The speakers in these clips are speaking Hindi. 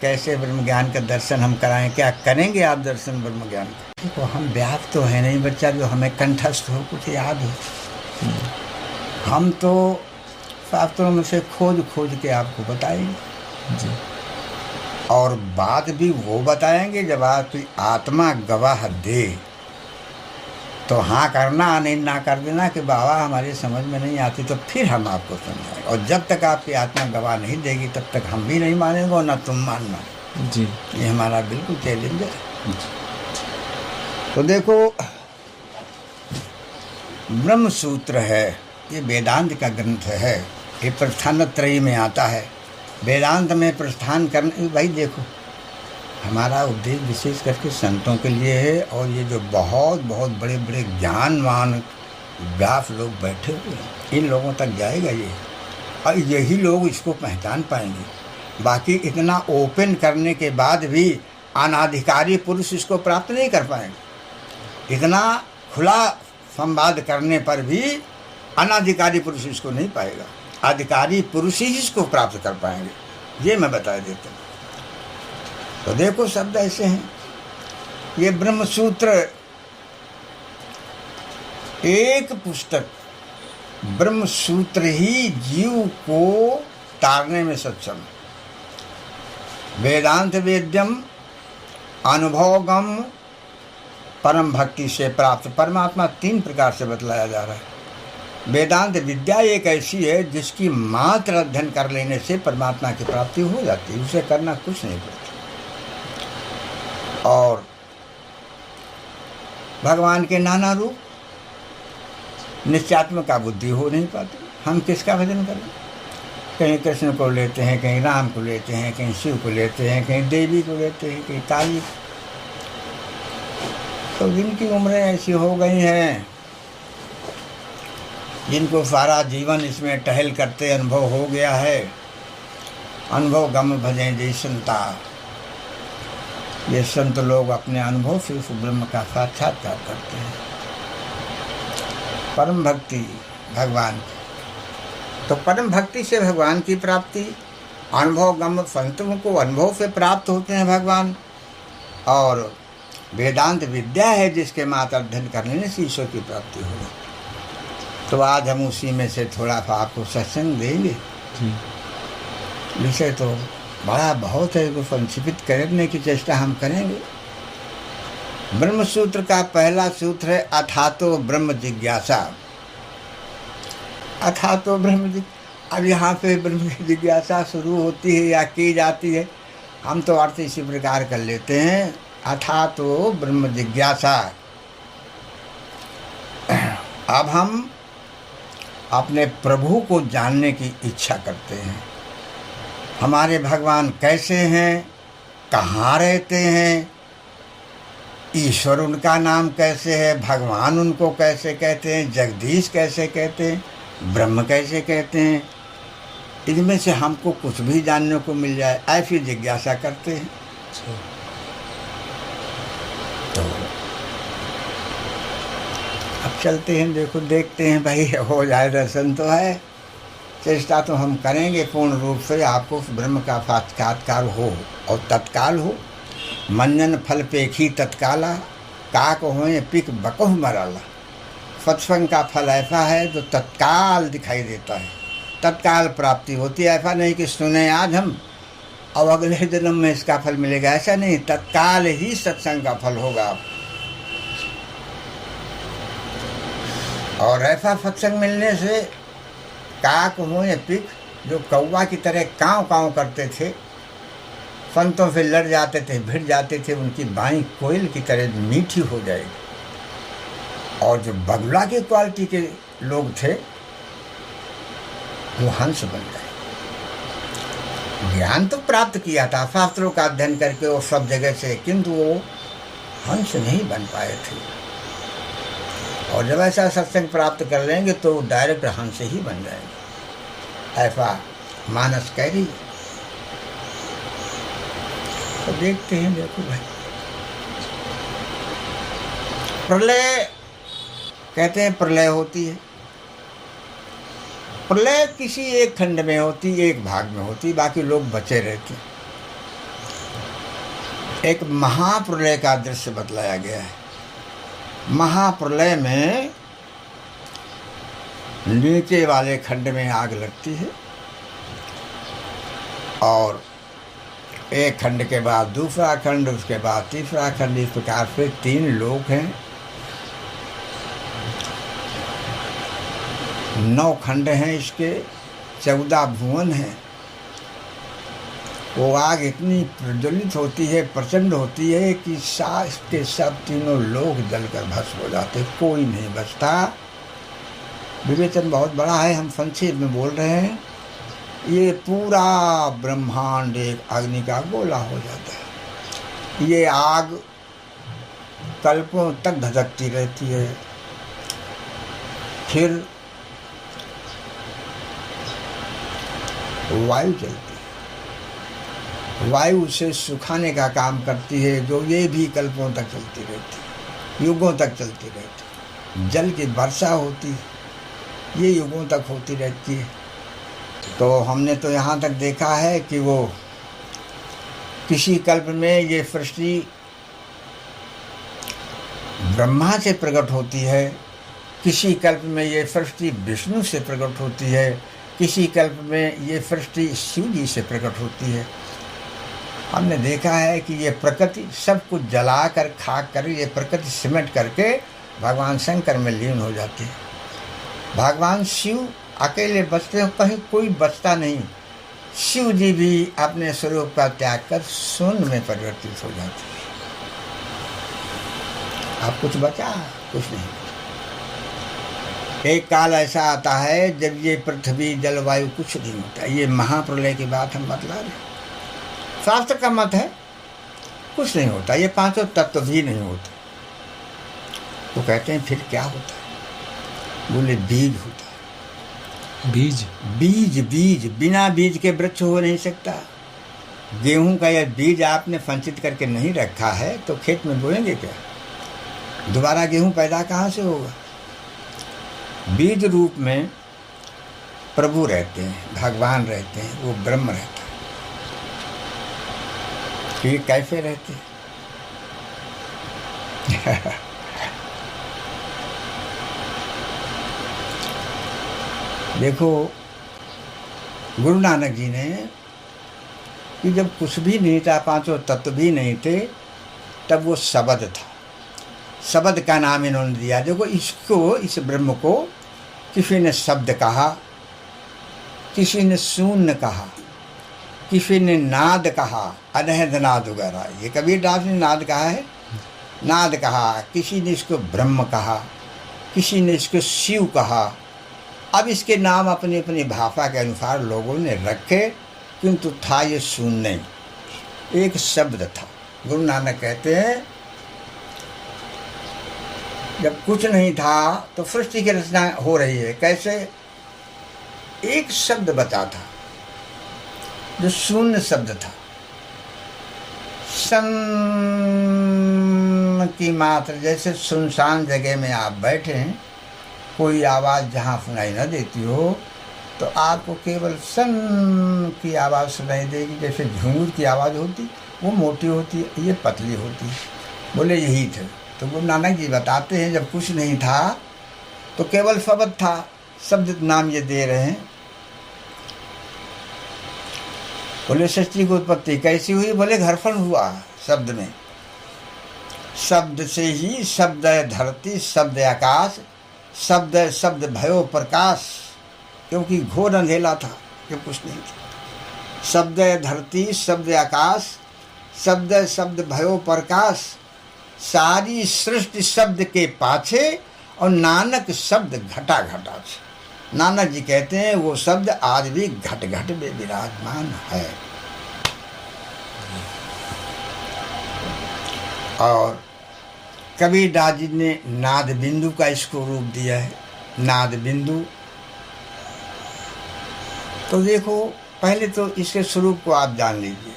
कैसे ब्रह्म ज्ञान का दर्शन हम कराएं? क्या करेंगे आप दर्शन ब्रह्म ज्ञान का? देखो, हम व्याप तो है नहीं बच्चा जो हमें कंठस्थ हो, कुछ याद हो। हम तो शास्त्रों में से खोज खोज के आपको बताएंगे जी। और बात भी वो बताएंगे जब आपकी आत्मा गवाह दे तो हाँ करना, नहीं ना कर देना कि बाबा हमारी समझ में नहीं आती, तो फिर हम आपको समझाएंगे। और जब तक आपकी आत्मा गवाह नहीं देगी तब तक हम भी नहीं मानेंगे और ना तुम मानना। जी। ये हमारा बिल्कुल चैलेंज है। तो देखो, ब्रह्म सूत्र है, ये वेदांत का ग्रंथ है। ये प्रस्थान त्रयी में आता है। वेदांत में प्रस्थान करने, भाई देखो, हमारा उद्देश्य विशेष करके संतों के लिए है। और ये जो बहुत बहुत बड़े बड़े ज्ञानवान व्यास लोग बैठे हुए हैं, इन लोगों तक जाएगा ये, और यही लोग इसको पहचान पाएंगे। बाकी इतना ओपन करने के बाद भी अनाधिकारी पुरुष इसको प्राप्त नहीं कर पाएंगे। इतना खुला संवाद करने पर भी अनाधिकारी पुरुष इसको नहीं पाएगा। अधिकारी पुरुष ही इसको प्राप्त कर पाएंगे, ये मैं बता देता हूँ। तो देखो, शब्द ऐसे हैं। ये ब्रह्म सूत्र एक पुस्तक, ब्रह्म सूत्र ही जीव को तारने में सक्षम। वेदांत वेद्यम अनुभवगम परम भक्ति से प्राप्त। परमात्मा 3 प्रकार से बतलाया जा रहा है। वेदांत विद्या एक ऐसी है जिसकी मात्र अध्ययन कर लेने से परमात्मा की प्राप्ति हो जाती है, उसे करना कुछ नहीं पड़ता। और भगवान के नाना रूप, निश्चयात्मक बुद्धि हो नहीं पाती। हम किसका भजन करें? कहीं कृष्ण को लेते हैं, कहीं राम को लेते हैं, कहीं शिव को लेते हैं, कहीं देवी को लेते हैं, कहीं काली। तो जिनकी उम्रें ऐसी हो गई हैं, जिनको सारा जीवन इसमें टहल करते अनुभव हो गया है, अनुभव गम भजें जय संता, ये संत लोग अपने अनुभव से उस ब्रह्म का साक्षात्कार करते हैं। परम भक्ति भगवान की, तो परम भक्ति से भगवान की प्राप्ति, अनुभव गम, संतों को अनुभव से प्राप्त होते हैं भगवान। और वेदांत विद्या है जिसके मात्र अध्ययन करने से ईश्वर की प्राप्ति होगी। तो आज हम उसी में से थोड़ा सा आपको सत्संग देंगे। विषय तो बड़ा बहुत है, को संक्षिप्त करने की चेष्टा हम करेंगे। ब्रह्म सूत्र का पहला सूत्र है अथातो ब्रह्म जिज्ञासा। अथातो ब्रह्म, अब यहाँ पे ब्रह्म की जिज्ञासा शुरू होती है या की जाती है, हम तो अर्थ इसी प्रकार कर लेते हैं, अथातो ब्रह्म जिज्ञासा। अब हम अपने प्रभु को जानने की इच्छा करते हैं। हमारे भगवान कैसे हैं, कहाँ रहते हैं, ईश्वर उनका नाम कैसे है, भगवान उनको कैसे कहते हैं, जगदीश कैसे कहते हैं, ब्रह्म कैसे कहते हैं। इनमें से हमको कुछ भी जानने को मिल जाए, ऐसी जिज्ञासा करते हैं। तो अब चलते हैं, देखो देखते हैं भाई, हो जाए दर्शन तो है। चेष्टा तो हम करेंगे पूर्ण रूप से आपको ब्रह्म का साक्षात्कार हो और तत्काल हो। मंजन फल पेखी तत्काला, काक होए पिक बकुह मराला। सत्संग का फल ऐसा है जो तत्काल दिखाई देता है, तत्काल प्राप्ति होती है। ऐसा नहीं कि सुने आज हम और अगले जन्म में इसका फल मिलेगा, ऐसा नहीं। तत्काल ही सत्संग का फल होगा। और ऐसा सत्संग मिलने से काक हो या पिक, जो कौवा की तरह काँव काँव करते थे, संतों से लड़ जाते थे, भिड़ जाते थे, उनकी बाई कोयल की तरह मीठी हो जाएगी। और जो बगुला की क्वालिटी के लोग थे वो हंस बन गए। ज्ञान तो प्राप्त किया था शास्त्रों का अध्ययन करके वो सब जगह से, किंतु वो हंस नहीं बन पाए थे। और जब ऐसा सत्संग प्राप्त कर लेंगे तो डायरेक्ट हंस ही बन जाएंगे। ऐसा मानस कह रही। तो देखते हैं, देखो भाई, प्रलय कहते हैं, प्रलय होती है। प्रलय किसी एक खंड में होती, एक भाग में होती, बाकी लोग बचे रहते। एक महाप्रलय का दृश्य बतलाया गया है। महाप्रलय में नीचे वाले खंड में आग लगती है और एक खंड के बाद दूसरा खंड, उसके बाद तीसरा खंड, इस प्रकार से 3 लोक हैं, 9 खंड हैं इसके, 14 भुवन हैं। वो आग इतनी प्रज्वलित होती है, प्रचंड होती है कि सास के सब 3 लोग जलकर भस्म हो जाते, कोई नहीं बचता। विवेचन बहुत बड़ा है, हम संक्षेप में बोल रहे हैं। ये पूरा ब्रह्मांड एक अग्नि का गोला हो जाता है। ये आग कल्पों तक धधकती रहती है, फिर वायु चलती है, वायु उसे सुखाने का काम करती है, जो ये भी कल्पों तक चलती रहती है, युगों तक चलती रहती है। जल की वर्षा होती है, ये युगों तक होती रहती है। तो हमने तो यहाँ तक देखा है कि वो किसी कल्प में ये सृष्टि ब्रह्मा से प्रकट होती है, किसी कल्प में ये सृष्टि विष्णु से प्रकट होती है, किसी कल्प में ये सृष्टि शिव जी से प्रकट होती है। हमने देखा है कि ये प्रकृति सब कुछ जला कर खाक कर ये प्रकृति सिमट करके भगवान शंकर में लीन हो जाती है। भगवान शिव अकेले बचते हैं, कहीं कोई बचता नहीं। शिव जी भी अपने स्वरूप का त्याग कर शून्य में परिवर्तित हो जाते हैं। अब कुछ बचा? कुछ नहीं। एक काल ऐसा आता है जब ये पृथ्वी जलवायु कुछ नहीं होता। ये महाप्रलय की बात हम बतला रहे हैं। शास्त्र का मत है कुछ नहीं होता, ये 5 तत्व भी नहीं होते। तो कहते हैं फिर क्या होता है? बोले बीज होता है। बीज बीज बीज बिना बीज के वृक्ष हो नहीं सकता। गेहूं का यह बीज आपने संचित करके नहीं रखा है तो खेत में बोएंगे क्या? दोबारा गेहूं पैदा कहाँ से होगा? बीज रूप में प्रभु रहते हैं, भगवान रहते हैं, वो ब्रह्म रहता है। तो ये कैसे रहते हैं? देखो, गुरु नानक जी ने कि जब कुछ भी नहीं था, 5 तत्व भी नहीं थे, तब वो शब्द था। शब्द का नाम इन्होंने दिया। देखो, इसको, इस ब्रह्म को किसी ने शब्द कहा, किसी ने शून्य कहा, किसी ने नाद कहा, अनहद नाद वगैरह। ये कबीरदास ने नाद कहा है, नाद कहा। किसी ने इसको ब्रह्म कहा, किसी ने इसको शिव कहा। अब इसके नाम अपनी अपनी भाषा के अनुसार लोगों ने रखे, किंतु था ये शून्य नहीं, एक शब्द था। गुरु नानक कहते हैं जब कुछ नहीं था तो सृष्टि की रचना हो रही है। कैसे? एक शब्द बचा था जो शून्य शब्द था। सन की मात्र, जैसे सुनसान जगह में आप बैठे हैं, कोई आवाज़ जहाँ सुनाई न देती हो तो आपको केवल सन की आवाज़ सुनाई देगी। जैसे झूमर की आवाज़ होती, वो मोटी होती, ये पतली होती। बोले यही थे। तो गुरु नानक जी बताते हैं जब कुछ नहीं था तो केवल शब्द था। शब्द नाम ये दे रहे हैं। बोले सृष्टि की उत्पत्ति कैसी हुई? बोले घर्षण हुआ शब्द में। शब्द से ही शब्द है धरती, शब्द आकाश, शब्द शब्द भयो प्रकाश। क्योंकि घोर अंधेला था, जब कुछ नहीं था। शब्द धरती, शब्द आकाश, शब्द शब्द भयो प्रकाश। सारी सृष्टि शब्द के पाछे और नानक शब्द घटा घटा छे। नानक जी कहते हैं वो शब्द आज भी घट घट में विराजमान है। और कबीरदास जी ने नाद बिंदु का इसको रूप दिया है। नाद बिंदु तो देखो, पहले तो इसके स्वरूप को आप जान लीजिए।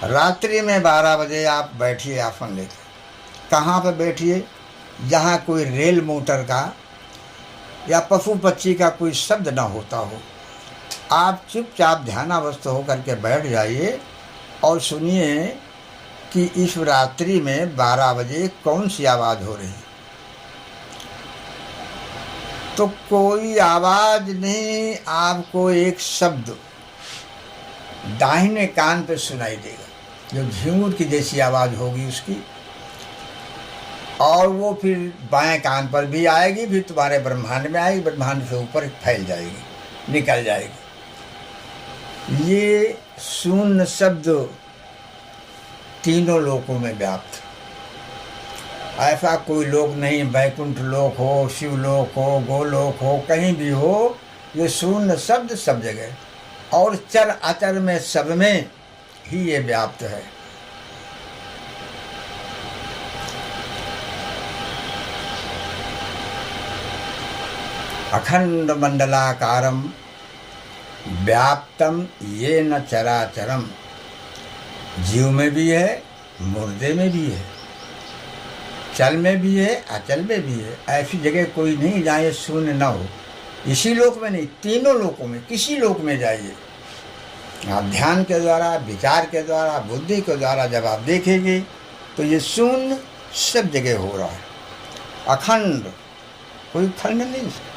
रात्रि में 12 बजे आप बैठिए आसन लेकर। कहाँ पर बैठिए? जहाँ कोई रेल मोटर का या पशु पक्षी का कोई शब्द ना होता हो। आप चुपचाप ध्यानावस्थ होकर के बैठ जाइए और सुनिए कि इस रात्रि में 12 बजे कौन सी आवाज़ हो रही है, तो कोई आवाज़ नहीं, आपको एक शब्द दाहिने कान पे सुनाई देगा, जो झिंगुर की जैसी आवाज़ होगी उसकी, और वो फिर बाएं कान पर भी आएगी, फिर तुम्हारे ब्रह्मांड में आएगी, ब्रह्मांड से ऊपर फैल जाएगी, निकल जाएगी। ये शून्य शब्द तीनों लोकों में व्याप्त। ऐसा कोई लोक नहीं, वैकुंठ लोक हो, शिवलोक हो, गोलोक हो, कहीं भी हो, ये शून्य शब्द सब जगह और चर अचर में सब में ही ये व्याप्त है। अखंड मंडलाकारम व्याप्तम ये न चराचरम। जीव में भी है, मुर्दे में भी है, चल में भी है, अचल में भी है। ऐसी जगह कोई नहीं जहाँ ये शून्य न हो। इसी लोक में नहीं, तीनों लोकों में, किसी लोक में जाइए, आप ध्यान के द्वारा, विचार के द्वारा, बुद्धि के द्वारा जब आप देखेंगे तो ये शून्य सब जगह हो रहा है। अखंड, कोई खंड नहीं इसका।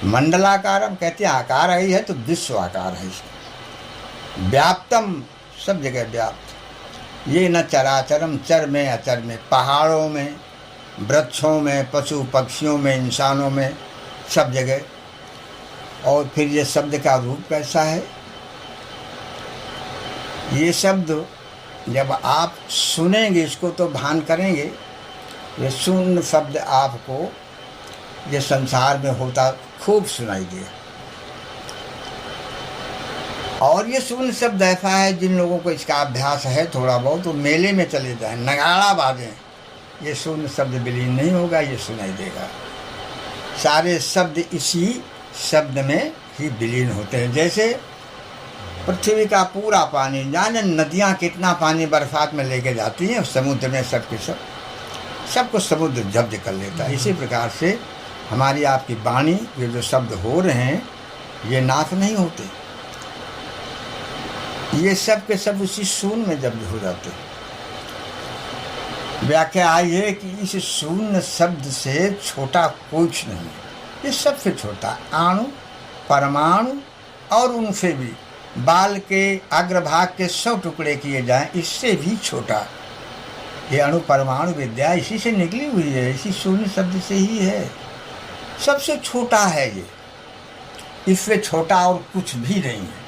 मंडलाकारम कहते हैं आकार ही है तो विश्व आकार है इसका। व्याप्तम, सब जगह व्याप्त। ये न चराचरम, चर में अचर में, पहाड़ों में, वृक्षों में, पशु पक्षियों में, इंसानों में, सब जगह। और फिर ये शब्द का रूप कैसा है? ये शब्द जब आप सुनेंगे, इसको तो भान करेंगे, ये शून्य शब्द आपको ये संसार में होता खूब सुनाई दिया। और ये शून्य शब्द ऐसा है, जिन लोगों को इसका अभ्यास है थोड़ा बहुत, तो मेले में चले जाएं, नगाड़ा बाजें, ये शून्य शब्द विलीन नहीं होगा, ये सुनाई देगा। सारे शब्द इसी शब्द में ही विलीन होते हैं। जैसे पृथ्वी का पूरा पानी, जाने नदियाँ कितना पानी बरसात में लेके जाती हैं, समुद्र में सबके सबको समुद्र जब्त कर लेता है। इसी प्रकार से हमारी आपकी वाणी, ये जो शब्द हो रहे हैं, ये नाश नहीं होते, ये सब के सब उसी शून्य में जब्त हो जाते हैं। व्याख्या आई है कि इस शून्य शब्द से छोटा कुछ नहीं है। ये सबसे छोटा अणु, परमाणु, और उनसे भी बाल के अग्रभाग के 100 टुकड़े किए जाएं, इससे भी छोटा। ये अणु परमाणु विद्या इसी से निकली हुई है, इसी शून्य शब्द से ही है। सबसे छोटा है ये, इससे छोटा और कुछ भी नहीं है,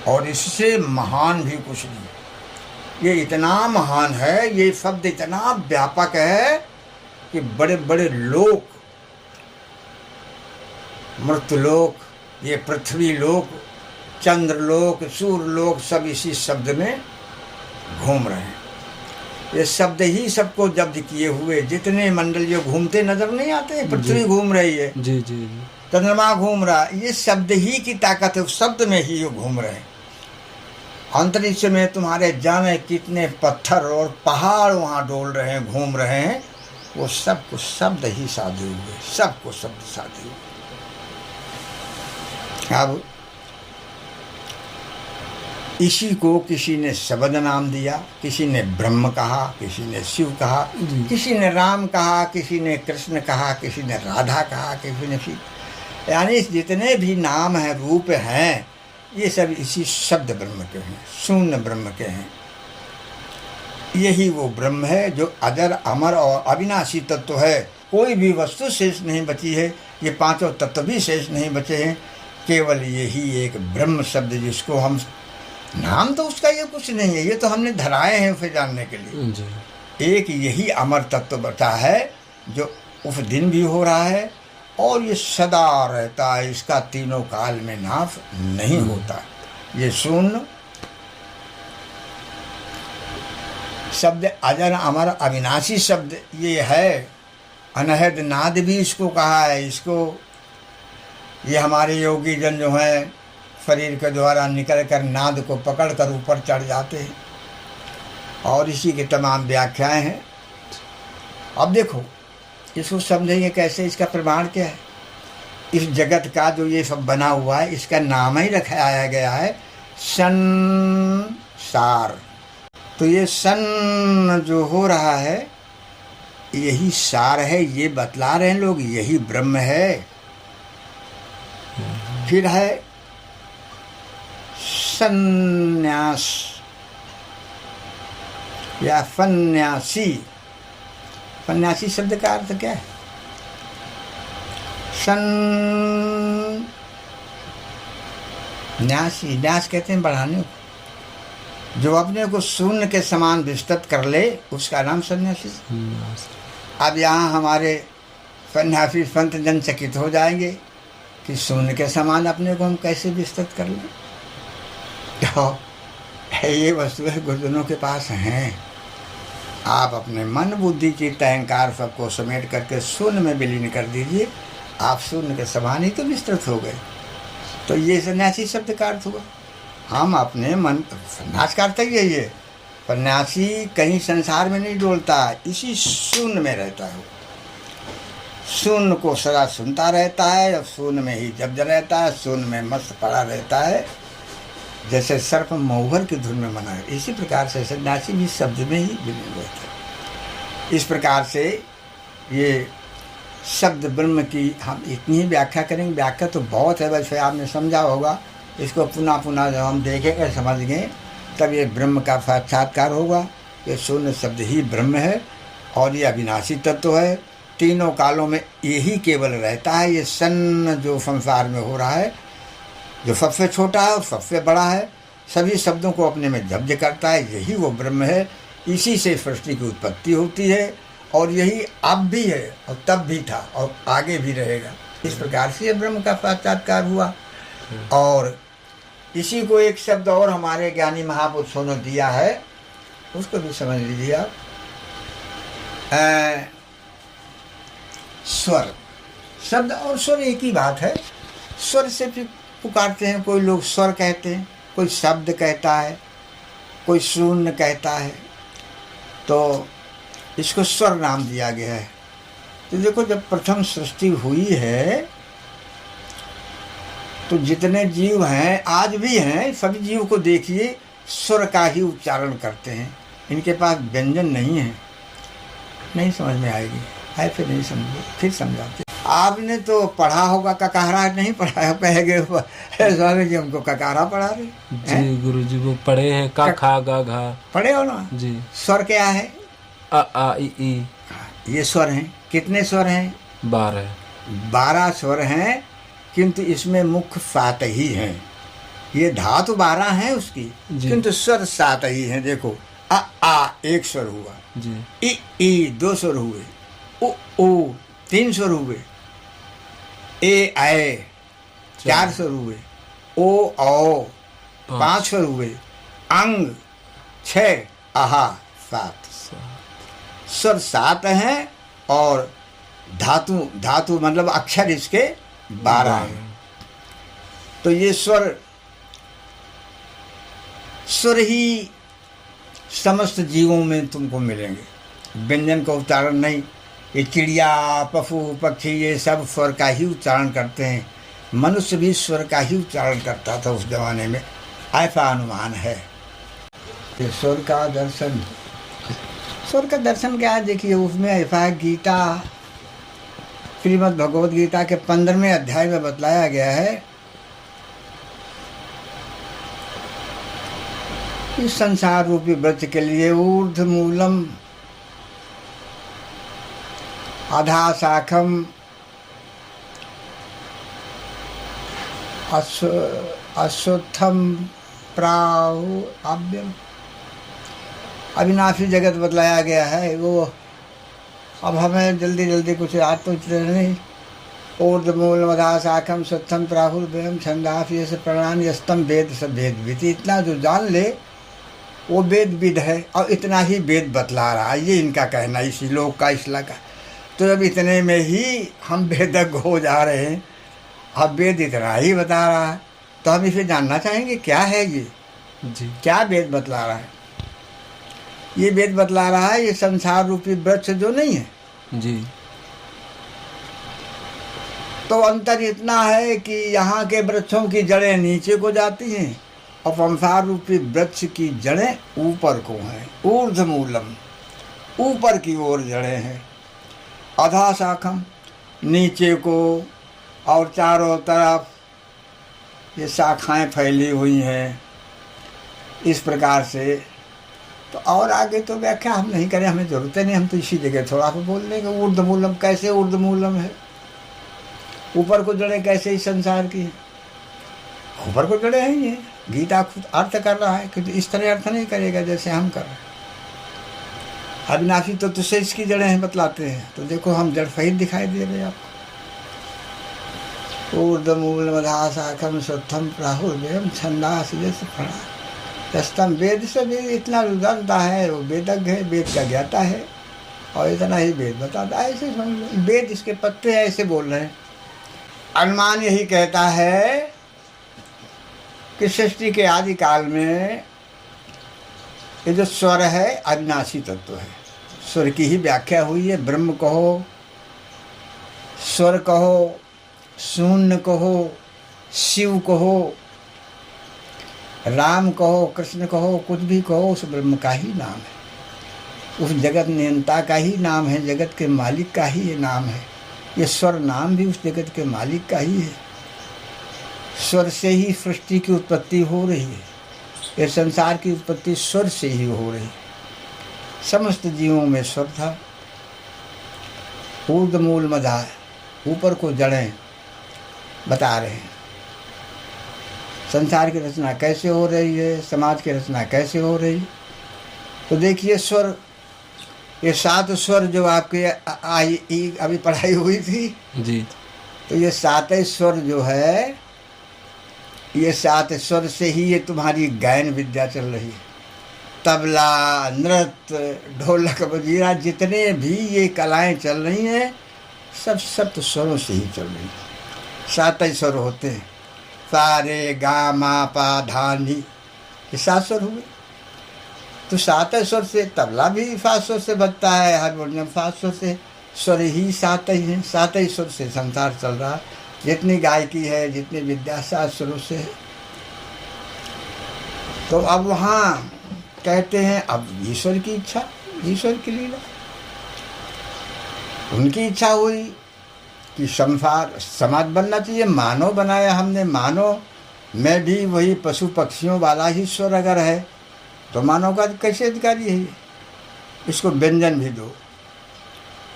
और इससे महान भी कुछ नहीं। ये इतना महान है, ये शब्द इतना व्यापक है कि बड़े बड़े लोक, मृत्युलोक, ये पृथ्वी लोक, चंद्रलोक, सूर्यलोक, सब इसी शब्द में घूम रहे हैं। ये शब्द ही सबको जब्त किए हुए, जितने मंडल जो घूमते नजर नहीं आते, पृथ्वी घूम रही है, जी जी, चंद्रमा घूम रहा, ये शब्द ही की ताकत है, शब्द में ही ये घूम रहे हैं। अंतरिक्ष में तुम्हारे जाने कितने पत्थर और पहाड़ वहाँ डोल रहे हैं, घूम रहे हैं, वो सबको शब्द ही साधे हुए, सबको शब्द साधे हुए। अब इसी को किसी ने शब्द नाम दिया, किसी ने ब्रह्म कहा, किसी ने शिव कहा, किसी ने राम कहा, किसी ने कृष्ण कहा, किसी ने राधा कहा, किसी ने शिव, यानी जितने भी नाम हैं, रूप हैं, ये सब इसी शब्द ब्रह्म के हैं, शून्य ब्रह्म के हैं। यही वो ब्रह्म है जो अजर, अमर और अविनाशी तत्व है। कोई भी वस्तु शेष नहीं बची है, ये पांचों तत्व भी शेष नहीं बचे हैं, केवल यही एक ब्रह्म शब्द, जिसको हम, नाम तो उसका ये कुछ नहीं है, ये तो हमने धराए हैं उसे जानने के लिए। एक यही अमर तत्व बचा है जो उस दिन भी हो रहा है और ये सदा रहता है, इसका तीनों काल में नाश नहीं होता। ये शून्य शब्द, अजर अमर अविनाशी शब्द ये है। अनहद नाद भी इसको कहा है। इसको ये हमारे योगी जन जो हैं, शरीर के द्वारा निकल कर नाद को पकड़ कर ऊपर चढ़ जाते हैं, और इसी के तमाम व्याख्याएं हैं। अब देखो, इसको समझेंगे कैसे, इसका प्रमाण क्या है? इस जगत का जो ये सब बना हुआ है, इसका नाम ही रखाया गया है संसार। तो ये सन जो हो रहा है यही सार है, ये बतला रहे हैं लोग, यही ब्रह्म है। फिर है सन्यास या फन्यासी। फन्यासी शब्द का अर्थ क्या है? न्यासी, न्यास कहते हैं बढ़ाने को। जो अपने को शून्य के समान विस्तृत कर ले उसका नाम सन्यासी। अब यहाँ हमारे सन्यासी संत जन चकित हो जाएंगे कि शून्य के समान अपने को हम कैसे विस्तृत कर लें। तो ये वस्तुएं गुरुजनों के पास हैं। आप अपने मन बुद्धि चित्त अहंकार सबको समेट करके शून्य में विलीन कर दीजिए, आप शून्य के समान ही तो विस्तृत हो गए। तो ये सन्यासी शब्द का अर्थ हुआ। हम अपने मन, सन्यास का अर्थ ही यही है। सन्यासी कहीं संसार में नहीं डोलता, इसी शून्य में रहता है। शून्य को सदा सुनता रहता है और शून्य में ही जब रहता है, शून्य में मस्त पड़ा रहता है, जैसे सर्प मऊहर की धुन में मना है। इसी प्रकार से सन्यासी भी शब्द में ही विलीन रहता है। इस प्रकार से ये शब्द ब्रह्म की हम इतनी ही व्याख्या करेंगे। व्याख्या तो बहुत है, वैसे आपने समझा होगा। इसको पुनः पुनः जब हम देखेंगे समझ गए तब ये ब्रह्म का साक्षात्कार होगा। ये शून्य शब्द ही ब्रह्म है और ये अविनाशी तत्व है। तीनों कालों में यही केवल रहता है। ये सन जो संसार में हो रहा है, जो सबसे छोटा है और सबसे बड़ा है, सभी शब्दों को अपने में जब्त करता है, यही वो ब्रह्म है। इसी से सृष्टि की उत्पत्ति होती है और यही अब भी है और तब भी था और आगे भी रहेगा। इस प्रकार से ये ब्रह्म का साक्षात्कार हुआ। और इसी को एक शब्द और हमारे ज्ञानी महापुरुषों ने दिया है, उसको भी समझ लीजिए आप। स्वर शब्द और स्वर एक ही बात है। स्वर से भी पुकारते हैं, कोई लोग स्वर कहते हैं, कोई शब्द कहता है, कोई शून्य कहता है, तो इसको स्वर नाम दिया गया है। तो देखो, जब प्रथम सृष्टि हुई है तो जितने जीव हैं, आज भी हैं, सभी जीव को देखिए स्वर का ही उच्चारण करते हैं। इनके पास व्यंजन नहीं है। नहीं समझ में आएगी, है फिर नहीं समझे, फिर समझाते। आपने तो पढ़ा होगा ककारा, नहीं पढ़ा है? कहेंगे स्वामी जी हमको ककारा पढ़ा रहे जी। गुरु जी वो पढ़े हैं, का खा गा घा पढ़े हो ना जी। स्वर क्या है? अ आ इ ई। ये स्वर हैं। कितने स्वर हैं? 12 स्वर हैं, किंतु इसमें मुख्य 7 ही हैं। ये धातु 12 हैं उसकी, किंतु स्वर 7 ही हैं। देखो, अ आ 1 स्वर हुआ जी, इ ई 2 स्वर हुए, उ 3 स्वर हुए, ए आए 4 स्वर हुए, ओ औ 5 स्वर हुए, अंग 6, आहा 7। स्वर 7 हैं और धातु मतलब अक्षर इसके 12 हैं। तो ये स्वर ही समस्त जीवों में तुमको मिलेंगे। व्यंजन का उच्चारण नहीं। ये चिड़िया, पशु पक्षी ये सब स्वर का ही उच्चारण करते हैं। मनुष्य भी स्वर का ही उच्चारण करता था उस जमाने में, ऐसा अनुमान है। ये स्वर का दर्शन क्या है? देखिए, उसमें ऐसा है, गीता श्रीमद् भगवद गीता के 15वें अध्याय में बतलाया गया है इस संसार रूपी वृक्ष के लिए ऊर्ध मूलम अधा शाखम अश्वत्थम प्राहु आव्यम। अविनाशी जगत बतलाया गया है। वो अब हमें जल्दी कुछ याद तो नहीं। ऊर्ध मूल मधा शाखम सत्थम प्राहुर व्यम छंदास ये सब प्रणाम यस्तम वेद सब वेद विधि। इतना जो जान ले वो वेद विद है और इतना ही वेद बतला रहा है। ये इनका कहना, इसी लोक का, इसला का। तो जब इतने में ही हम वेदज्ञ हो जा रहे हैं, अब वेद इतना ही बता रहा है, तो हम इसे जानना चाहेंगे क्या है ये जी। क्या वेद बतला रहा है? ये वेद बतला रहा है ये संसार रूपी वृक्ष जो नहीं है जी, तो अंतर इतना है कि यहाँ के वृक्षों की जड़ें नीचे को जाती हैं और संसार रूपी वृक्ष की जड़ें ऊपर को हैं, ऊर्ध्वमूलम, ऊपर की ओर जड़ें हैं, अधा शाखम, नीचे को, और चारों तरफ ये शाखाएं फैली हुई हैं। इस प्रकार से तो और आगे तो व्याख्या हम नहीं करें, हमें जरूरत नहीं, हम तो इसी जगह थोड़ा सा बोल देंगे। ऊर्ध्वमूलम, कैसे ऊर्ध्वमूलम है? ऊपर को जड़े कैसे इस संसार की? ऊपर को जड़े हैं ये। गीता खुद अर्थ कर रहा है, क्योंकि इस तरह अर्थ नहीं करेगा जैसे हम कर रहे हैं। अविनाशी तो तुझसे इसकी जड़ें हैं बतलाते हैं, तो देखो हम जड़ सहित दिखाई दे रहे हैं आपको। ऊर्ध्वमूल मधा शाखम स्वत्थम प्राहुर्व्ययम छंदास जैसे फड़ा रस्तम। वेद से वेद इतना जानता है, वो वेदज्ञ है, वेद का ज्ञाता है, और इतना ही वेद बताता है। ऐसे समझ लो, वेद इसके पत्ते हैं, ऐसे बोल रहे हैं। अनुमान यही कहता है कि सृष्टि के आदि काल में ये जो स्वर है अविनाशी तत्व है। स्वर की ही व्याख्या हुई है। ब्रह्म कहो, स्वर कहो, शून्य कहो, शिव कहो, राम कहो, कृष्ण कहो, कुछ भी कहो, उस ब्रह्म का ही नाम है, उस जगत नियंता का ही नाम है, जगत के मालिक का ही ये नाम है। ये स्वर नाम भी उस जगत के मालिक का ही है। स्वर से ही सृष्टि की उत्पत्ति हो रही है। ये संसार की उत्पत्ति स्वर से ही हो रही है। समस्त जीवों में स्वर था। ऊर्ध्वमूल मधा, ऊपर को जड़ें बता रहे हैं। संसार की रचना कैसे हो रही है, समाज की रचना कैसे हो रही। तो देखिए स्वर, ये 7 स्वर जो आपके अभी पढ़ाई हुई थी जी, तो ये 7 स्वर जो है, ये 7 स्वर से ही ये तुम्हारी गायन विद्या चल रही है। तबला, नृत्य, ढोलक, मजीरा, जितने भी ये कलाएं चल रही हैं, सब सप्त स्वरों से ही चल रही हैं। 7 स्वर होते हैं, सारे गा मा पा धा नी, ये 7 स्वर हुए। तो 7 स्वर से तबला भी 7 स्वर से बजता है, हारमोनियम 7 स्वर से, स्वर ही 7 ही हैं। 7 ही स्वर से संसार चल रहा है। जितनी गायकी है, जितनी विद्या, 7 स्वरों से है। तो अब वहाँ कहते हैं अब ईश्वर की इच्छा, ईश्वर की लीला, उनकी इच्छा हुई कि संसार समाज बनना चाहिए। मानव बनाया हमने, मानव में भी वही पशु पक्षियों वाला ही स्वर अगर है तो मानव का कैसे अधिकारी है? इसको व्यंजन भी दो।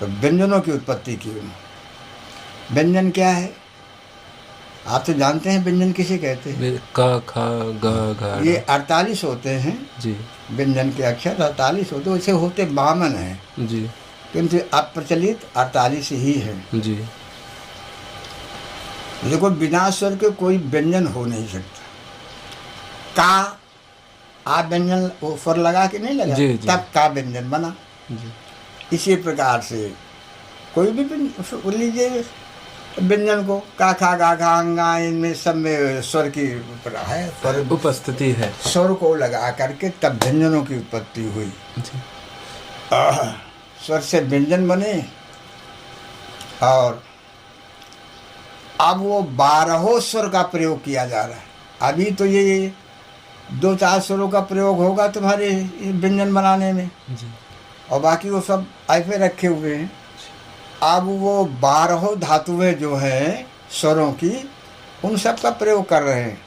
तो व्यंजनों की उत्पत्ति की उन्होंने। व्यंजन क्या है आप तो जानते हैं, व्यंजन किसे कहते हैं? का, खा, गा, घा। ये 48 होते हैं जी, व्यंजन के अक्षर 48 होते, वैसे होते 52 हैं जी, किंतु अब प्रचलित 48 ही है। जी, देखो बिना स्वर के कोई व्यंजन हो नहीं सकता। का आ व्यंजन स्वर लगा के नहीं लगा, जी, जी। तब का व्यंजन बना। जी, इसी प्रकार से कोई भी लीजिए व्यंजन को, का खा गा घा अंगा, इनमें सब में स्वर की है, स्वर उपस्थिति है। स्वर को लगा करके तब व्यंजनों की उत्पत्ति हुई। जी, स्वर से व्यंजन बने। और अब वो 12 स्वर का प्रयोग किया जा रहा है। अभी तो ये 2-4 स्वरों का प्रयोग होगा तुम्हारे व्यंजन बनाने में, जी, और बाकी वो सब ऐसे रखे हुए हैं। अब वो 12 धातुएं जो हैं स्वरों की, उन सब का प्रयोग कर रहे हैं।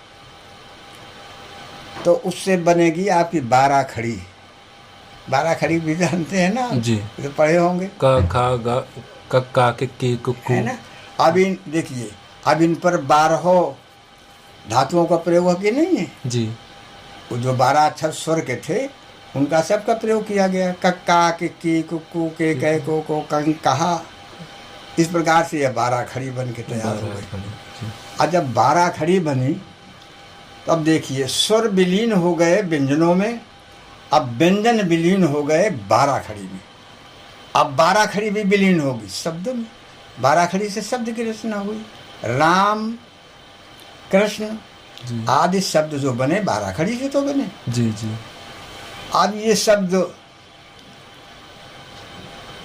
तो उससे बनेगी आपकी 12 खड़ी। 12 खड़ी भी जानते हैं ना जी, तो पढ़े होंगे। का, खा, गा, कक्का, किक्की, कुक्कू, है ना। अब इन देखिए, अब इन पर 12 धातुओं का प्रयोग है कि नहीं है? जी, वो जो 12 अक्षर स्वर के थे उनका सबका प्रयोग किया गया। कक्का, किक्की, कुक्कू, के, कह, को, कंग, कहा। इस प्रकार से यह 12 खड़ी बन के तैयार हो गई। और जब 12 खड़ी बनी तो अब देखिए स्वर विलीन हो गए व्यंजनों में, अब व्यंजन विलीन हो गए 12 खड़ी में। अब 12 खड़ी भी विलीन होगी शब्द में। 12 खड़ी से शब्द की रचना हुई। राम, कृष्ण आदि शब्द जो बने 12 खड़ी से तो बने। जी, जी, अब ये शब्द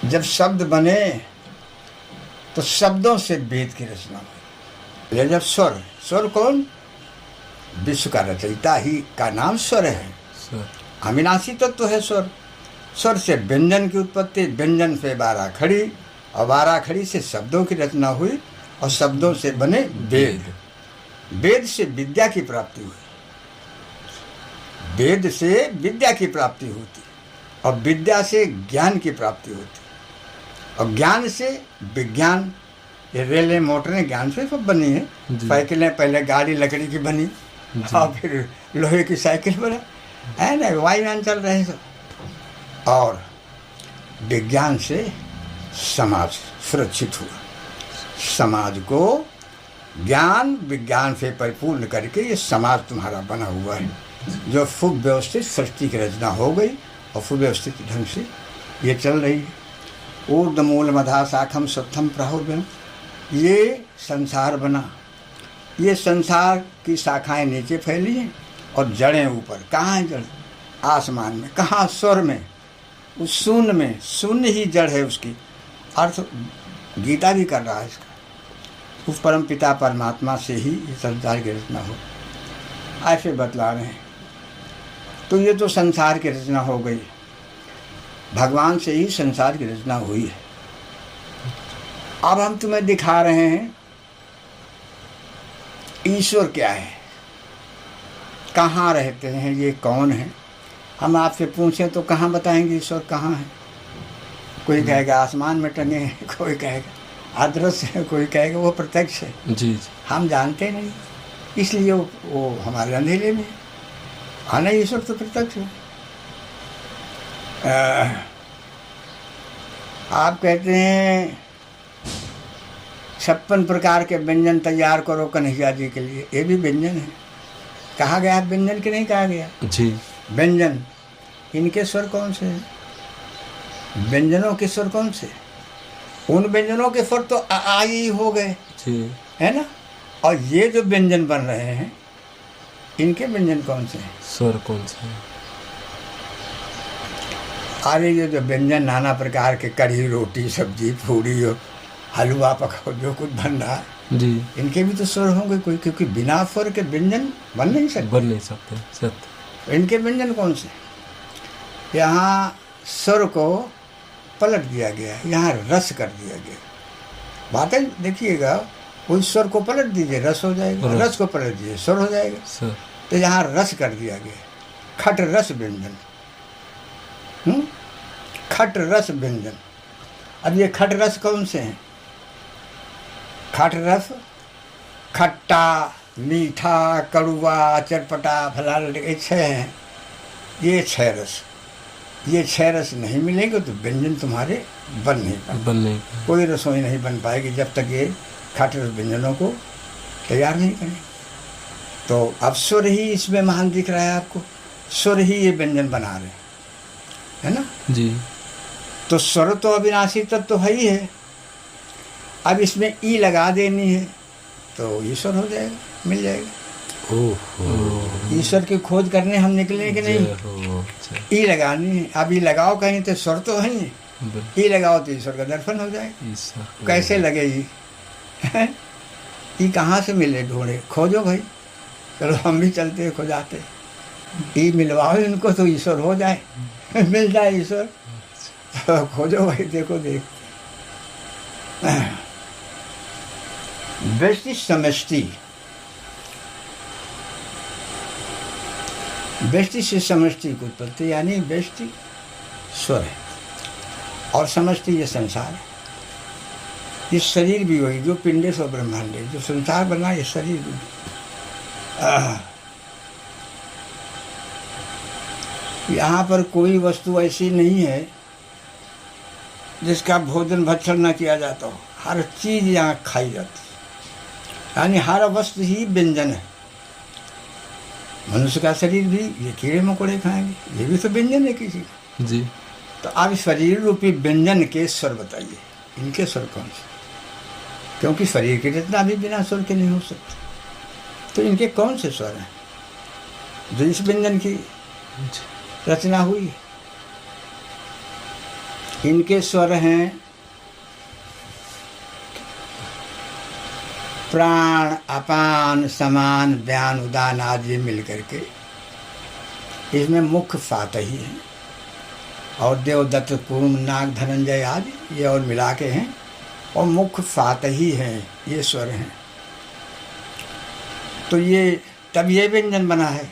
जब शब्द बने तो शब्दों से वेद की रचना हुई। जब स्वर, स्वर कौन? विश्व का रचयिता ही का नाम स्वर है। स्वर। अविनाशी तत्व है स्वर। स्वर से व्यंजन की उत्पत्ति, व्यंजन से बारह खड़ी, और बारह खड़ी से शब्दों की रचना हुई, और शब्दों से बने वेद। वेद से विद्या की प्राप्ति हुई, वेद से विद्या की प्राप्ति होती, और विद्या से ज्ञान की प्राप्ति होती, और ज्ञान से विज्ञान। ये रेलें मोटरें ज्ञान से सब बनी है। जी। साइकिलें पहले गाड़ी लकड़ी की बनी, और फिर लोहे की साइकिल बना, है ना, वायुयान चल रहे हैं सब। और विज्ञान से समाज सुरक्षित हुआ। समाज को ज्ञान विज्ञान से परिपूर्ण करके ये समाज तुम्हारा बना हुआ है, जो सुव्यवस्थित सृष्टि की रचना हो गई, और सुव्यवस्थित ढंग से ये चल रही है। ऊर्ध्वमूल मधा शाखम सत्थम प्राहुर्व्यम, ये संसार बना। ये संसार की शाखाएं नीचे फैली हैं, और जड़ें ऊपर। कहाँ है जड़? आसमान में। कहाँ? स्वर में, उस शून्य में। शून्य ही जड़ है उसकी। अर्थ गीता भी कर रहा है इसका। उस परम पिता परमात्मा से ही ये संसार की रचना हो, ऐसे बतला रहे हैं। तो ये तो संसार की रचना हो गई, भगवान से ही संसार की रचना हुई है। अब हम तुम्हें दिखा रहे हैं ईश्वर क्या है, कहाँ रहते हैं, ये कौन है। हम आपसे पूछें तो कहाँ बताएंगे ईश्वर कहाँ है? कोई कहेगा आसमान में टंगे हैं, कोई कहेगा अदृश्य है, कोई कहेगा वो प्रत्यक्ष है। जी जी। हम जानते नहीं, इसलिए वो हमारे अंधेरे में है। हाँ नहीं, ईश्वर तो प्रत्यक्ष है। आप कहते हैं 56 प्रकार के व्यंजन तैयार करो कन्हैया जी के लिए, ये भी व्यंजन है। कहा गया व्यंजन कि नहीं कहा गया? जी। व्यंजन, इनके स्वर कौन से हैं? व्यंजनों के स्वर कौन से? उन व्यंजनों के स्वर तो आ ही हो गए, जी, है ना। और ये जो व्यंजन बन रहे हैं, इनके व्यंजन कौन से हैं? स्वर कौन से हैं? अरे ये जो व्यंजन नाना प्रकार के, कढ़ी, रोटी, सब्जी, पूरी, हलवा, पकौ, जो कुछ बन रहा है, जी, इनके भी तो स्वर होंगे कोई, क्योंकि बिना स्वर के व्यंजन बन नहीं सकते। बन नहीं सकते। सत्य। इनके व्यंजन कौन से? यहाँ स्वर को पलट दिया गया, यहाँ रस कर दिया गया। बातें देखिएगा, कोई स्वर को पलट दीजिए रस हो जाएगा, रस को पलट दीजिए स्वर हो जाएगा। सर। तो यहाँ रस कर दिया गया, खट रस व्यंजन। खट रस व्यंजन। अब ये खट रस कौन से हैं? खट रस खट्टा, मीठा, कड़वा, चटपटा, फलाना, ये 6 हैं। ये 6 रस, ये 6 रस नहीं मिलेंगे तो व्यंजन तुम्हारे बन नहीं पाए। कोई रसोई नहीं बन पाएगी जब तक ये खट रस व्यंजनों को तैयार नहीं करें। तो अब स्वर ही इसमें महान दिख रहा है आपको, स्वर ही ये व्यंजन बना रहे हैं, है ना जी। तो स्वर तो अविनाशी तत्व तो है ही है। अब इसमें ई लगा देनी है तो ईश्वर हो जाएगा, मिल जाएगा। ओह, ईश्वर की खोज करने हम निकले कि नहीं? ई लगानी है। अब ई लगाओ कहीं तो स्वर तो है ही, ई लगाओ तो ईश्वर का दर्शन हो जाएगा। कैसे लगे ई कहाँ से मिले? ढूंढे, खोजो भाई, चलो हम भी चलते हैं, खोजाते। ई मिलवाओ इनको तो ईश्वर हो जाए, मिल जाए ईश्वर। तो खोजो भाई, देखो व्यष्टि समष्टि, व्यष्टि से समष्टि की उत्पत्ति, यानी व्यष्टि स्वर है और समष्टि ये संसार है। ये शरीर भी वही जो पिंडे सो ब्रह्मांडे, जो संसार बना ये शरीर भी। यहाँ पर कोई वस्तु ऐसी नहीं है जिसका भोजन भक्षण न किया जाता हो। हर चीज यहाँ खाई जाती है, यानी हर वस्तु ही व्यंजन है। मनुष्य का शरीर भी ये कीड़े मकोड़े खाएंगे, ये भी तो व्यंजन है किसी का जी। तो अब शरीर रूपी व्यंजन के स्वर बताइए, इनके स्वर कौन से? क्योंकि शरीर की रचना भी बिना स्वर के नहीं हो सकती। तो इनके कौन से स्वर हैं जो इस व्यंजन की रचना हुई है? इनके स्वर हैं प्राण अपान समान व्यान उदान आदि मिल करके इसमें मुख्य 7 ही हैं, और देवदत्त कूर्म नाग धनंजय आदि ये और मिला के हैं, और मुख्य 7 ही हैं, ये स्वर हैं। तो ये तब ये व्यंजन बना है।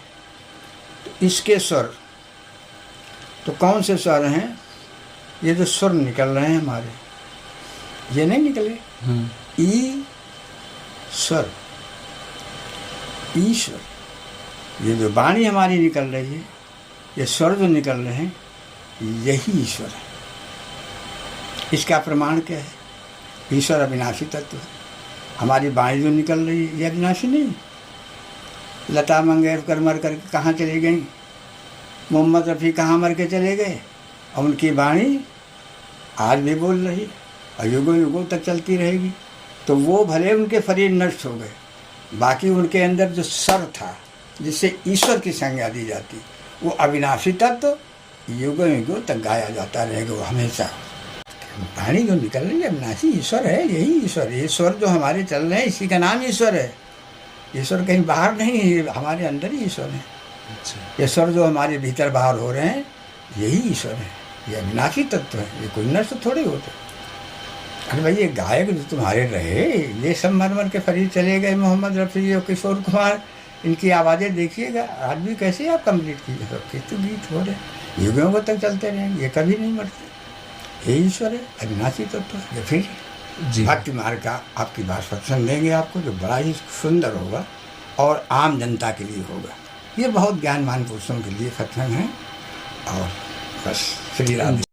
तो इसके स्वर तो कौन से स्वर हैं? ये जो स्वर निकल रहे हैं हमारे, ये नहीं निकले। ई स्वर, ईश्वर, ये जो वाणी हमारी निकल रही है, ये स्वर जो निकल रहे हैं, यही ईश्वर है। इसका प्रमाण क्या है? ईश्वर अविनाशी तत्व है। हमारी वाणी जो निकल रही है, ये अविनाशी नहीं। लता मंगेशकर मर करके कहाँ चली गई, मोहम्मद रफ़ी कहाँ मर के चले गए, और उनकी वाणी आज भी बोल रही और युगों युगों तक चलती रहेगी। तो वो भले उनके शरीर नष्ट हो गए, बाकी उनके अंदर जो स्वर था जिससे ईश्वर की संज्ञा दी जाती, वो अविनाशी तत्व युगों युगों तक गाया जाता रहेगा। वो हमेशा वाणी जो निकल रही है अविनाशी ईश्वर है, यही ईश्वर है। ये स्वर जो हमारे चल रहे हैं, इसी का नाम ईश्वर है। ईश्वर कहीं बाहर नहीं है, हमारे अंदर ही ईश्वर है। ये स्वर जो हमारे भीतर बाहर हो रहे हैं, यही ईश्वर है। ये अविनाशी तत्व है, ये कोई नष्ट थोड़े होते। अरे भाई ये गायक जो तुम्हारे रहे, ये सब मर मर के शरीर चले गए, मोहम्मद रफ़ी और किशोर कुमार, इनकी आवाज़ें देखिएगा आज भी कैसे आप कंप्लीट कीजिए। तो गीत हो रहे युगों तक चलते रहेंगे, ये कभी नहीं मरते। ये ईश्वर है, अविनाशी तत्व है। ये फिर भक्ति मार्ग का आपकी बात सत्संग देंगे आपको, जो बड़ा ही सुंदर होगा और आम जनता के लिए होगा। ये बहुत ज्ञानवान पुरुषों के लिए सत्संग है। और बस श्री राधे।